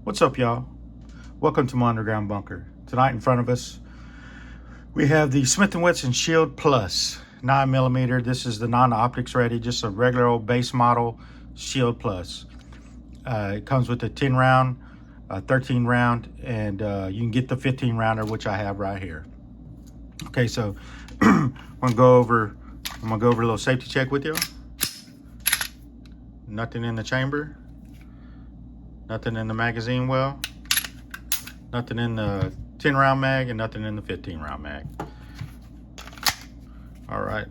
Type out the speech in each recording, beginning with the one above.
What's up, y'all? Welcome to my underground bunker. Tonight in front of us, we have the Smith & Wesson Shield Plus 9mm. This is the non-optics ready, just a regular old base model Shield Plus. It comes with a 10 round, 13 round, and you can get the 15 rounder, which I have right here. Okay, so I'm gonna go over a little safety check with you. Nothing in the chamber, nothing in the magazine well, nothing in the 10 round mag, and nothing in the 15 round mag. All right,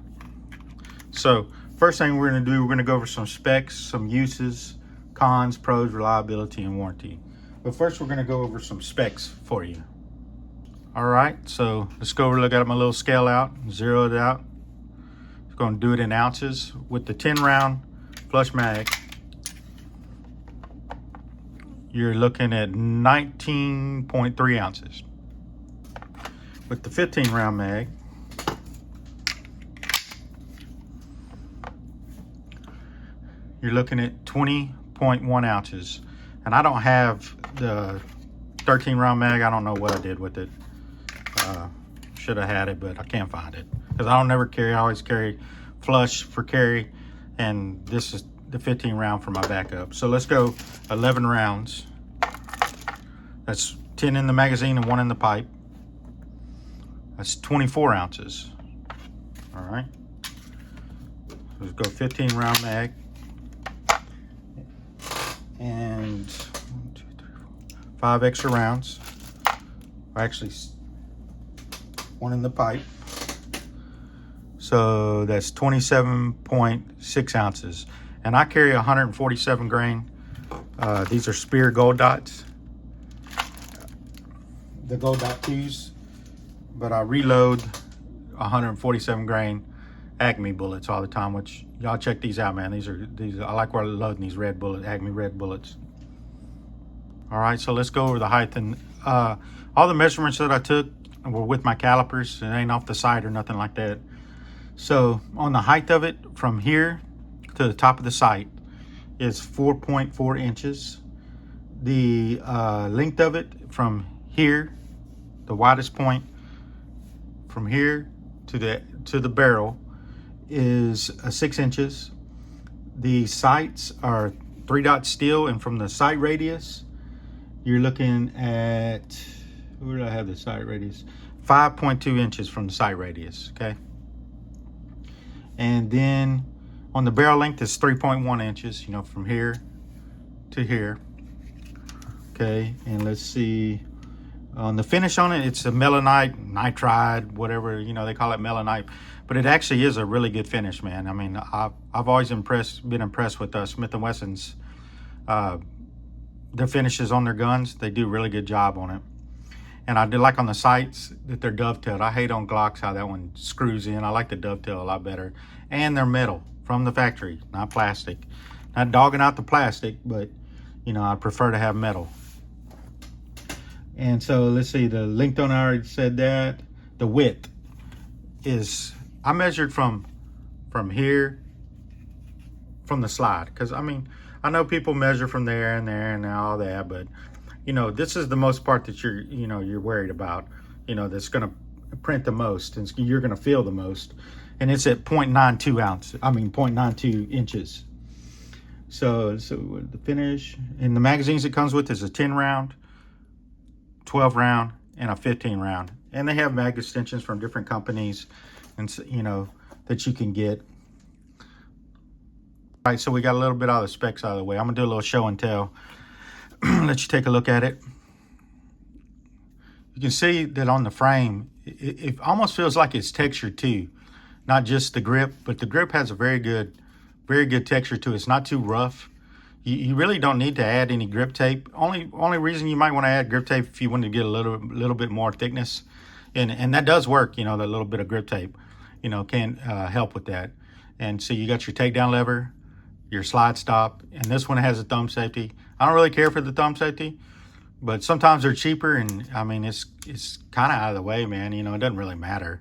so first thing we're gonna do, we're gonna go over some specs, some uses, cons, pros, reliability, and warranty. But first we're gonna go over some specs for you. All right, so let's go over, look at my little scale out, zero it out. It's gonna do it in ounces. With the 10 round flush mag, you're looking at 19.3 ounces. With the 15 round mag, you're looking at 20.1 ounces. And I don't have the 13 round mag. I don't know what I did with it. Should have had it, but I can't find it. Because I don't never carry, I always carry flush for carry. And this is the 15 round for my backup. So let's go 11 rounds. That's 10 in the magazine and 1 in the pipe. That's 24 ounces. All right. Let's go 15 round mag. And 1, 2, 3, 4, 5 extra rounds. Or actually, 1 in the pipe. So that's 27.6 ounces. And I carry 147 grain. These are Spear gold dots. The gold dot 2s. But I reload 147 grain Acme bullets all the time, which y'all check these out, man. These I like where I'm loading these red bullets, Acme red bullets. All right, so let's go over the height. And all the measurements that I took were with my calipers. It ain't off the side or nothing like that. So on the height of it, from here to the top of the sight, is 4.4 inches. The length of it from here, the widest point from here to the barrel, is 6 inches. The sights are 3-dot steel, and from the sight radius, you're looking at, where do I have the sight radius? 5.2 inches from the sight radius, okay? And then on the barrel length is 3.1 inches, you know, from here to here. Okay, and let's see. On the finish on it, it's a melanite, nitride, whatever, you know, they call it melanite. But it actually is a really good finish, man. I mean, I've always been impressed with Smith & Wesson's, their finishes on their guns. They do a really good job on it. And I do like on the sights that they're dovetailed. I hate on Glocks how that one screws in. I like the dovetail a lot better. And they're metal from the factory, not plastic. Not dogging out the plastic, but, you know, I prefer to have metal. And so let's see, the length on, I already said that. The width is, I measured from here, from the slide. Because, I mean, I know people measure from there and all that, but, you know, this is the most part that you're worried about, you know, that's going to print the most and you're going to feel the most. And it's at 0.92 inches. So the finish, in the magazines it comes with is a 10 round, 12 round, and a 15 round. And they have mag extensions from different companies, and you know, that you can get. All right, so we got a little bit of the specs out of the way. I'm gonna do a little show and tell. Let you take a look at it. You can see that on the frame, it almost feels like it's textured too. Not just the grip, but the grip has a very good texture to it. It's not too rough. You really don't need to add any grip tape. Only reason you might want to add grip tape if you want to get a little bit more thickness, and that does work. You know, that little bit of grip tape, you know, can help with that. And so you got your takedown lever, your slide stop, and this one has a thumb safety. I don't really care for the thumb safety, but sometimes they're cheaper, and I mean it's kind of out of the way, man. You know, it doesn't really matter.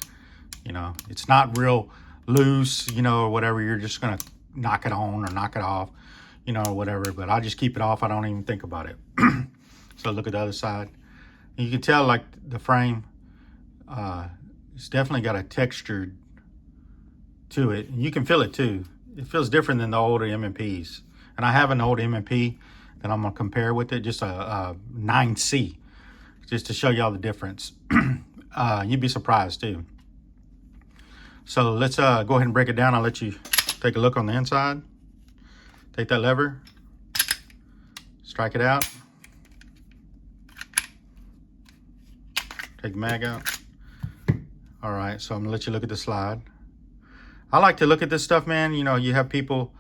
You know, it's not real loose, you know, or whatever. You're just gonna knock it on or knock it off, you know, or whatever. But I just keep it off. I don't even think about it. So look at the other side. And you can tell like the frame, it's definitely got a texture to it. And you can feel it too. It feels different than the older M&Ps. And I have an old M&P that I'm gonna compare with it, just a 9C, just to show y'all the difference. You'd be surprised too. So let's go ahead and break it down. I'll let you take a look on the inside. Take that lever, strike it out. Take the mag out. All right, so I'm gonna let you look at the slide. I like to look at this stuff, man. You know, you have people,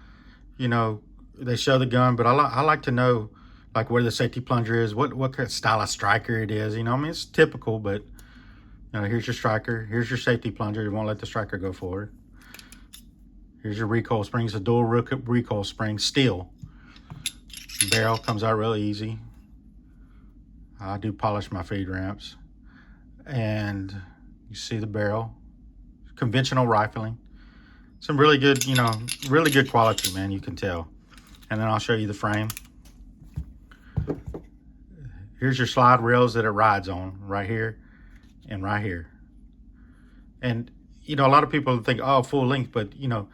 you know, they show the gun, but I like to know like where the safety plunger is, what kind of style of striker it is. You know, I mean, it's typical, but you know, here's your striker, here's your safety plunger. You won't let the striker go forward. Here's your recoil springs, a dual recoil spring, steel. Barrel comes out real easy. I do polish my feed ramps. And you see the barrel, conventional rifling. Some really good, you know, really good quality, man, you can tell. And then I'll show you the frame. Here's your slide rails that it rides on, right here and right here. And, you know, a lot of people think, oh, full length, but, you know,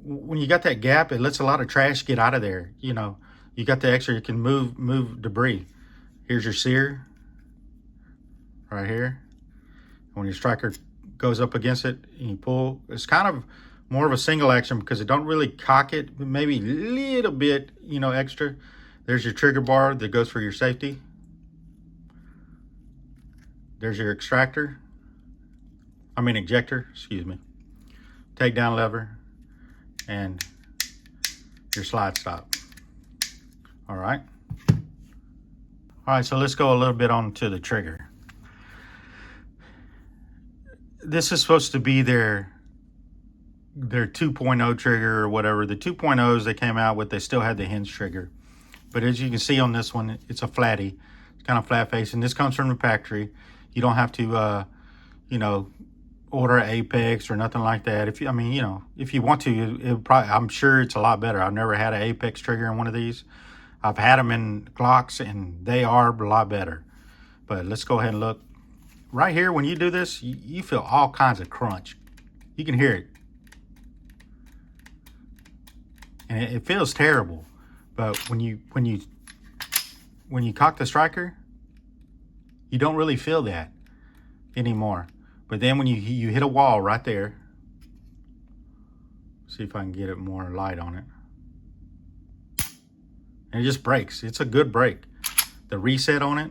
when you got that gap, it lets a lot of trash get out of there. You know, you got the extra, you can move debris. Here's your sear, right here. When your striker goes up against it and you pull, it's kind of more of a single action because it don't really cock it, maybe a little bit, you know, extra. There's your trigger bar that goes for your safety. There's your ejector, excuse me. Take down lever and your slide stop. All right. All right, so let's go a little bit on to the trigger. This is supposed to be their 2.0 trigger or whatever. The 2.0s they came out with, they still had the hinge trigger. But as you can see on this one, it's a flatty. It's kind of flat face, and this comes from the factory. You don't have to, you know, order Apex or nothing like that. If you, I mean, you know, if you want to, it probably, I'm sure it's a lot better. I've never had an Apex trigger in one of these. I've had them in Glocks, and they are a lot better. But let's go ahead and look. Right here, when you do this, you feel all kinds of crunch. You can hear it. And it feels terrible. But when you cock the striker, you don't really feel that anymore. But then when you hit a wall right there, see if I can get it more light on it. And it just breaks. It's a good break. The reset on it,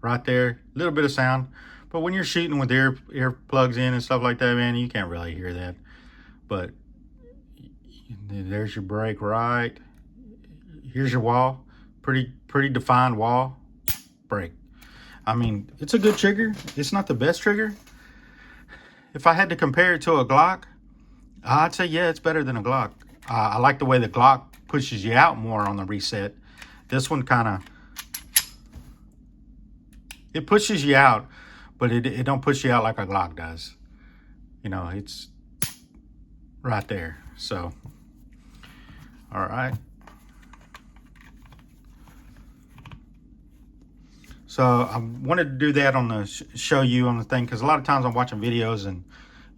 right there, a little bit of sound. But when you're shooting with ear plugs in and stuff like that, man, you can't really hear that. But there's your break right. Here's your wall. Pretty defined wall. Break. I mean, it's a good trigger. It's not the best trigger. If I had to compare it to a Glock, I'd say, yeah, it's better than a Glock. I like the way the Glock pushes you out more on the reset. This one kind of, it pushes you out, but it don't push you out like a Glock does. You know, it's right there. So, all right. So I wanted to do that on the show you on the thing, because a lot of times I'm watching videos and,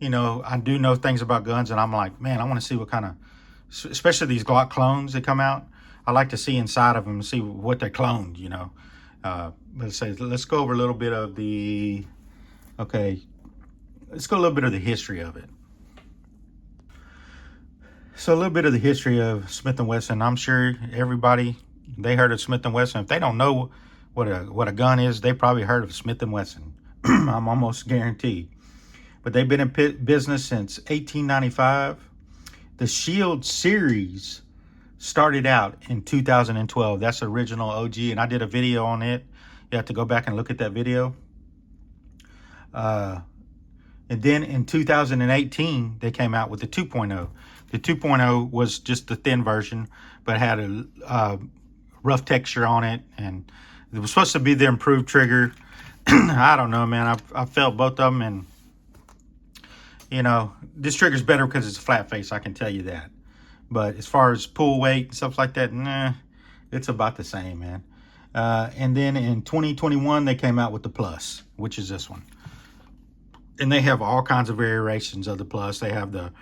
you know, I do know things about guns, and I'm like, man, I want to see what kind of, especially these Glock clones that come out. I like to see inside of them and see what they cloned, you know. Let's go over a little bit of the, okay, let's go a little bit of the history of it. So a little bit of the history of Smith & Wesson. I'm sure everybody, they heard of Smith & Wesson. If they don't know what a gun is, they probably heard of Smith & Wesson. I'm almost guaranteed. But they've been in business since 1895. The Shield series started out in 2012. That's the original OG, and I did a video on it. You have to go back and look at that video. And then in 2018, they came out with the 2.0. The 2.0 was just the thin version, but had a rough texture on it, and it was supposed to be the improved trigger. I don't know, man. I felt both of them, and you know, this trigger's better because it's a flat face, I can tell you that. But as far as pull weight and stuff like that, nah, it's about the same, man. And then in 2021, they came out with the Plus, which is this one. And they have all kinds of variations of the Plus. They have the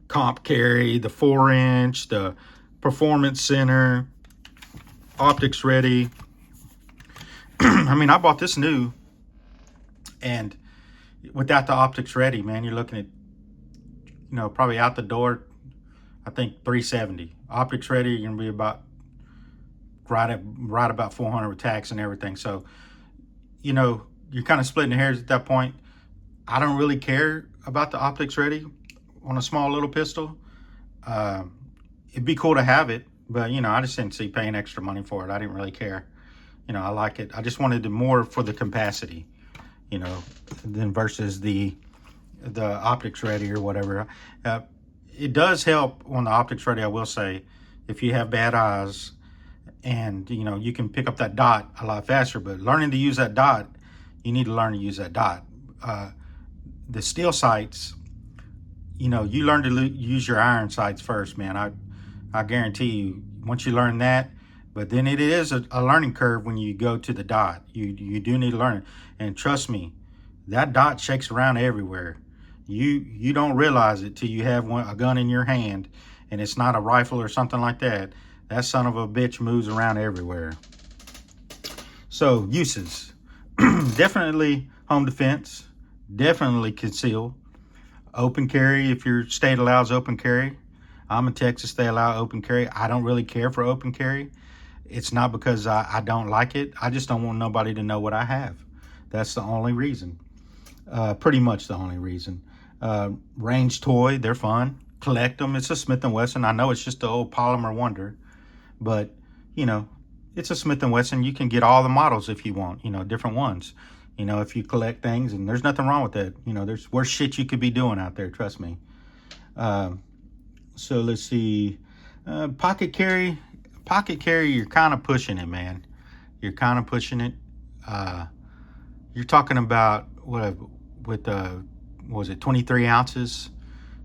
comp carry, the 4-inch, the performance center, optics ready. I mean, I bought this new, and without the optics ready, man, you're looking at, probably out the door, I think $370. Optics ready, you're gonna be about right about $400 with tax and everything. So, you're kind of splitting hairs at that point. I don't really care about the optics ready on a small little pistol. It'd be cool to have it, but I just didn't see paying extra money for it. I didn't really care. I like it. I just wanted it more for the capacity, than versus the optics ready or whatever. It does help on the optics ready, I will say, if you have bad eyes, and you can pick up that dot a lot faster. But learning to use that dot, you need to learn to use that dot. The steel sights, you learn to use your iron sights first, man. I guarantee you, once you learn that, but then it is a learning curve when you go to the dot. You do need to learn it. And trust me, that dot shakes around everywhere. You don't realize it till you have a gun in your hand and it's not a rifle or something like that. That son of a bitch moves around everywhere. So uses, definitely home defense, definitely conceal, open carry if your state allows open carry. I'm in Texas, they allow open carry. I don't really care for open carry. It's not because I don't like it. I just don't want nobody to know what I have. That's the only reason. Pretty much the only reason. Range toy, they're fun. Collect them. It's a Smith & Wesson. I know it's just the old polymer wonder, but it's a Smith & Wesson. You can get all the models if you want, different ones, if you collect things, and there's nothing wrong with that. There's worse shit you could be doing out there, trust me. So let's see, pocket carry, you're kind of pushing it, man. You're kind of pushing it. You're talking about what was it 23 ounces?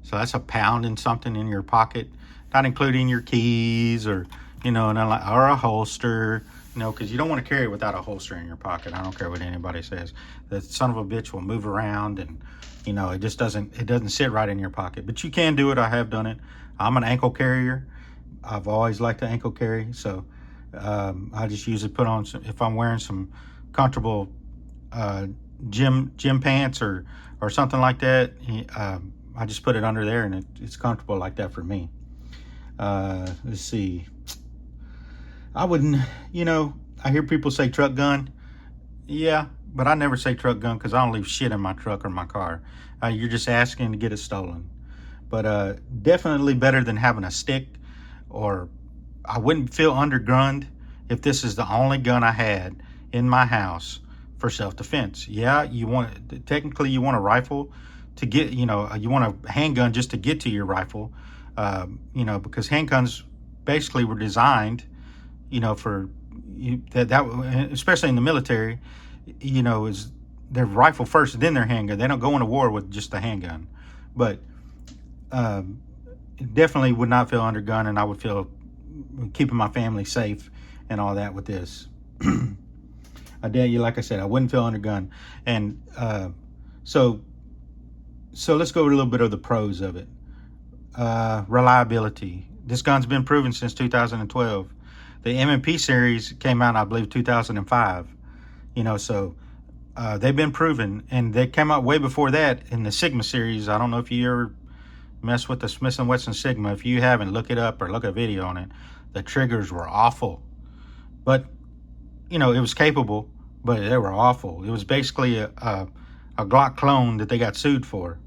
So that's a pound and something in your pocket, not including your keys or or a holster, because you don't want to carry it without a holster in your pocket. I don't care what anybody says. The son of a bitch will move around, and it just doesn't sit right in your pocket. But you can do it. I have done it. I'm an ankle carrier. I've always liked the ankle carry, so I just usually put on some, if I'm wearing some comfortable gym pants or something like that. I just put it under there, and it's comfortable like that for me. Let's see. I wouldn't, I hear people say truck gun. Yeah, but I never say truck gun because I don't leave shit in my truck or my car. You're just asking to get it stolen. But definitely better than having a stick, or I wouldn't feel undergunned if this is the only gun I had in my house for self-defense. Yeah, technically you want a rifle to get, you want a handgun just to get to your rifle, because handguns basically were designed, for that especially in the military, is their rifle first, then their handgun. They don't go into war with just the handgun. But definitely would not feel undergunned, and I would feel keeping my family safe and all that with this. Like I said, I wouldn't feel undergunned. And so let's go over a little bit of the pros of it. Reliability. This gun's been proven since 2012. The M&P series came out, I believe, 2005. So they've been proven, and they came out way before that in the Sigma series. I don't know if you ever mess with the Smith & Wesson Sigma. If you haven't, look it up or look at a video on it. The triggers were awful, but it was capable, but they were awful. It was basically a Glock clone that they got sued for,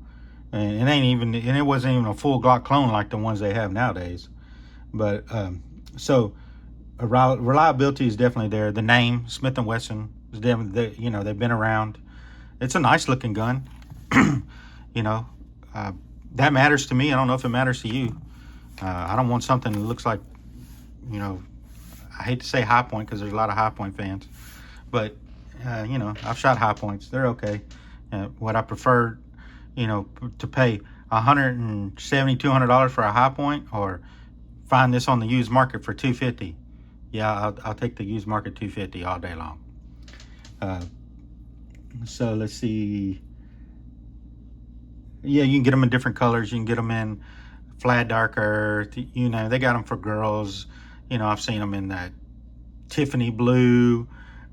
and it wasn't even a full Glock clone like the ones they have nowadays. But so reliability is definitely there. The name Smith & Wesson is definitely, they've been around. It's a nice looking gun. That matters to me. I don't know if it matters to you. I don't want something that looks like, I hate to say High Point because there's a lot of High Point fans, but I've shot High Points. They're okay. What I prefer, to pay $170, $200 for a High Point, or find this on the used market for $250. yeah, I'll take the used market 250 all day long. So let's see. Yeah, you can get them in different colors. You can get them in flat dark earth. You know, they got them for girls. You know, I've seen them in that Tiffany blue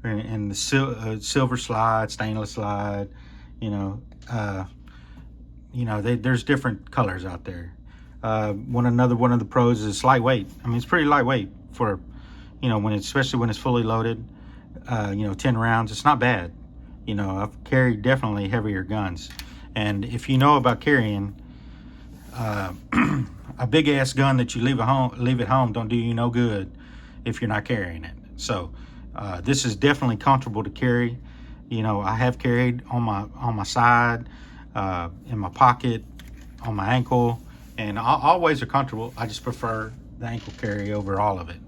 and the silver slide, stainless slide. You know, there's different colors out there. Another one of the pros is it's lightweight. I mean, it's pretty lightweight for, you know, especially when it's fully loaded. 10 rounds, it's not bad. You know, I've carried definitely heavier guns, and if you know about carrying, a big ass gun that you leave at home don't do you no good if you're not carrying it. So this is definitely comfortable to carry. You know, I have carried on my side, in my pocket, on my ankle, and always are comfortable. I just prefer the ankle carry over all of it.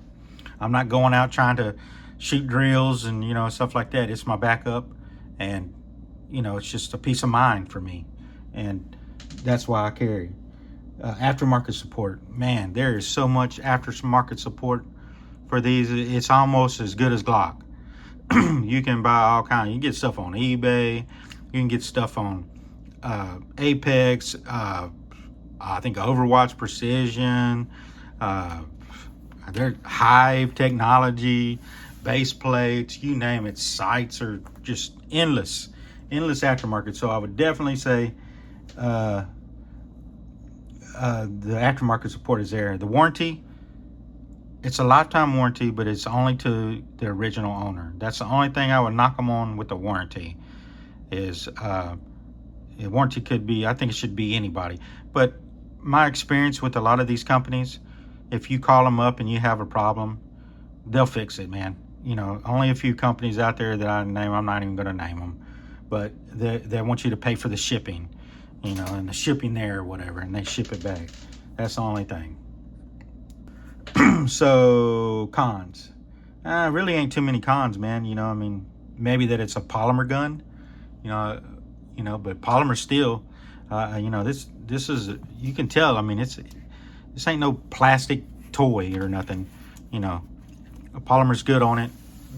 I'm not going out trying to shoot drills and, you know, stuff like that. It's my backup, and, you know, it's just a peace of mind for me, and that's why I carry. Aftermarket support, man, there is so much aftermarket support for these. It's almost as good as Glock. You can buy all kinds. You can get stuff on eBay. You can get stuff on Apex. I think Overwatch Precision. Their Hive technology, base plates, you name it. Sights are just endless aftermarket. So I would definitely say the aftermarket support is there. The warranty, it's a lifetime warranty, but it's only to the original owner. That's the only thing I would knock them on with the warranty is the warranty could be, I think it should be anybody. But my experience with a lot of these companies, if you call them up and you have a problem, they'll fix it, man. You know, only a few companies out there that I name, I'm not even going to name them, but they want you to pay for the shipping, you know, and the shipping there or whatever, and they ship it back. That's the only thing. So cons, really ain't too many cons, man. You know, I mean, maybe that it's a polymer gun, you know, but polymer steel, you know, this is, you can tell, I mean, this ain't no plastic toy or nothing, you know. A polymer's good on it.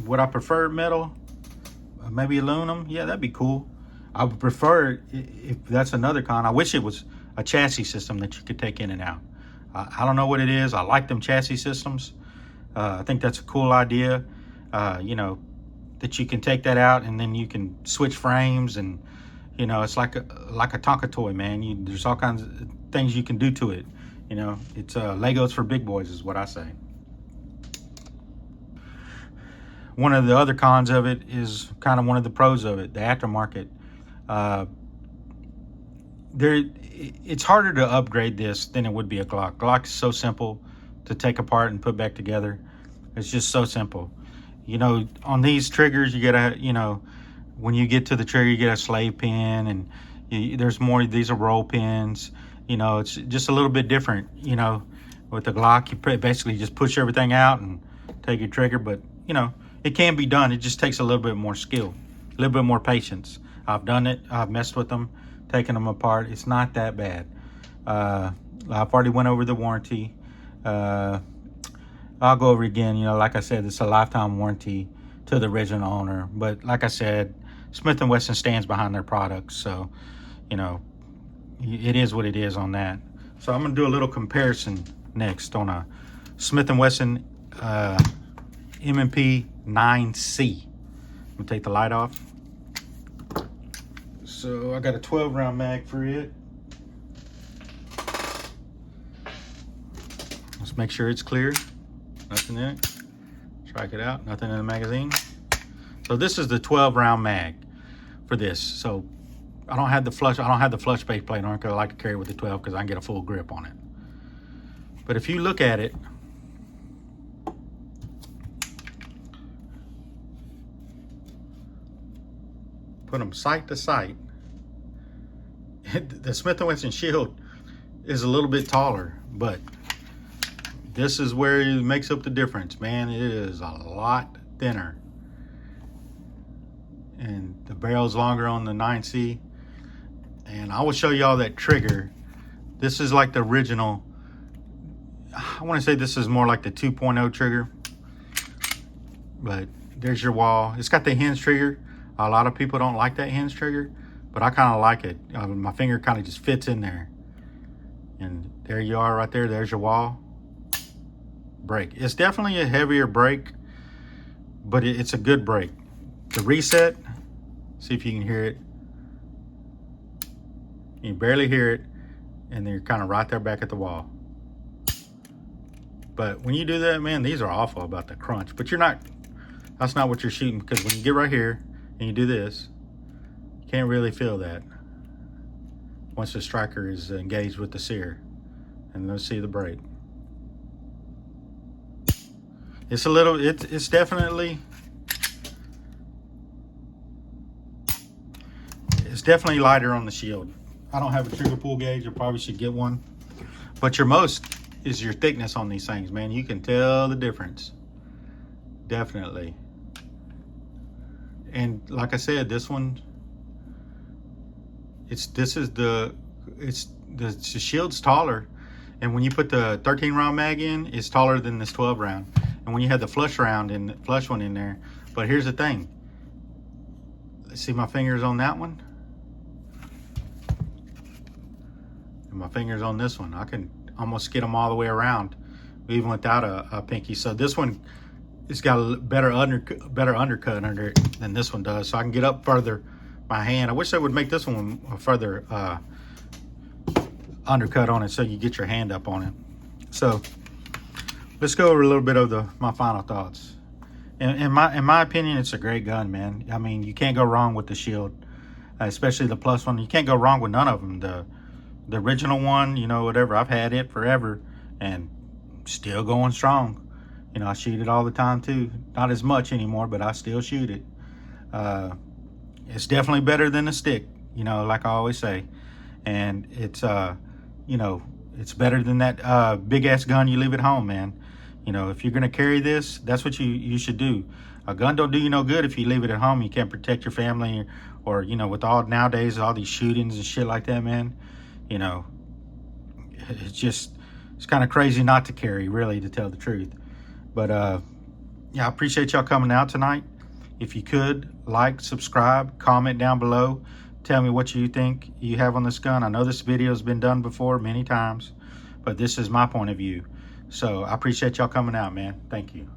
Would I prefer metal? Maybe aluminum? Yeah, that'd be cool. I would prefer, if that's another con, I wish it was a chassis system that you could take in and out. I don't know what it is. I like them chassis systems. I think that's a cool idea. You know, that you can take that out and then you can switch frames, and, you know, it's like a Tonka toy, man. There's all kinds of things you can do to it. You know, it's Legos for big boys is what I say. One of the other cons of it is kind of one of the pros of it, the aftermarket. It's harder to upgrade this than it would be a Glock. Glock is so simple to take apart and put back together. It's just so simple. You know, on these triggers, you gotta, you know, when you get to the trigger, you get a slave pin, and there's more. These are roll pins. You know, it's just a little bit different. You know, with the Glock, you basically just push everything out and take your trigger. But, you know, it can be done. It just takes a little bit more skill, a little bit more patience. I've done it. I've messed with them, taken them apart. It's not that bad. I've already went over the warranty. I'll go over it again. You know, like I said, it's a lifetime warranty to the original owner. But like I said, Smith & Wesson stands behind their products. So, you know, it is what it is on that. So I'm going to do a little comparison next on a Smith & Wesson M&P 9C. I'm going to take the light off. So I got a 12 round mag for it. Let's make sure it's clear. Nothing in it. Strike it out. Nothing in the magazine. So this is the 12 round mag for this. So I don't have the flush base plate on it because I like to carry it with the 12 because I can get a full grip on it. But if you look at it, put them sight to sight, the Smith & Wesson Shield is a little bit taller, but this is where it makes up the difference, man. It is a lot thinner, and the barrel's longer on the 9C. And I will show y'all that trigger. This is like the original. I want to say this is more like the 2.0 trigger. But there's your wall. It's got the hinge trigger. A lot of people don't like that hinge trigger, but I kind of like it. My finger kind of just fits in there. And there you are right there. There's your wall. Brake. It's definitely a heavier brake, but it's a good brake. The reset, see if you can hear it. You barely hear it, and then you're kind of right there back at the wall. But when you do that, man, these are awful about the crunch. But you're not, that's not what you're shooting, because when you get right here and you do this, you can't really feel that once the striker is engaged with the sear. And let's see the brake. It's a little, it's definitely lighter on the Shield. I don't have a trigger pull gauge. I probably should get one. But your most is your thickness on these things, man. You can tell the difference. Definitely. And like I said, this one, the Shield's taller. And when you put the 13 round mag in, it's taller than this 12 round. And when you have the flush round and the flush one in there, but here's the thing. Let's see my fingers on that one. And my fingers on this one. I can almost get them all the way around, even without a pinky. So this one, it's got a better undercut under it than this one does. So I can get up further my hand. I wish I would make this one a further undercut on it, so you get your hand up on it. So let's go over a little bit of my final thoughts. In my opinion, it's a great gun, man. I mean, you can't go wrong with the Shield, especially the Plus one. You can't go wrong with none of them. The original one, you know, whatever. I've had it forever and still going strong. You know, I shoot it all the time too. Not as much anymore, but I still shoot it. It's definitely better than a stick, you know, like I always say. And it's you know, it's better than that big ass gun you leave at home, man. You know, if you're gonna carry this, that's what you should do. A gun don't do you no good if you leave it at home. You can't protect your family, or you know, with all nowadays all these shootings and shit like that, man. You know, it's kind of crazy not to carry, really, to tell the truth. But yeah, I appreciate y'all coming out tonight. If you could like, subscribe, comment down below. Tell me what you think you have on this gun. I know this video has been done before many times, but this is my point of view. So I appreciate y'all coming out, man. Thank you.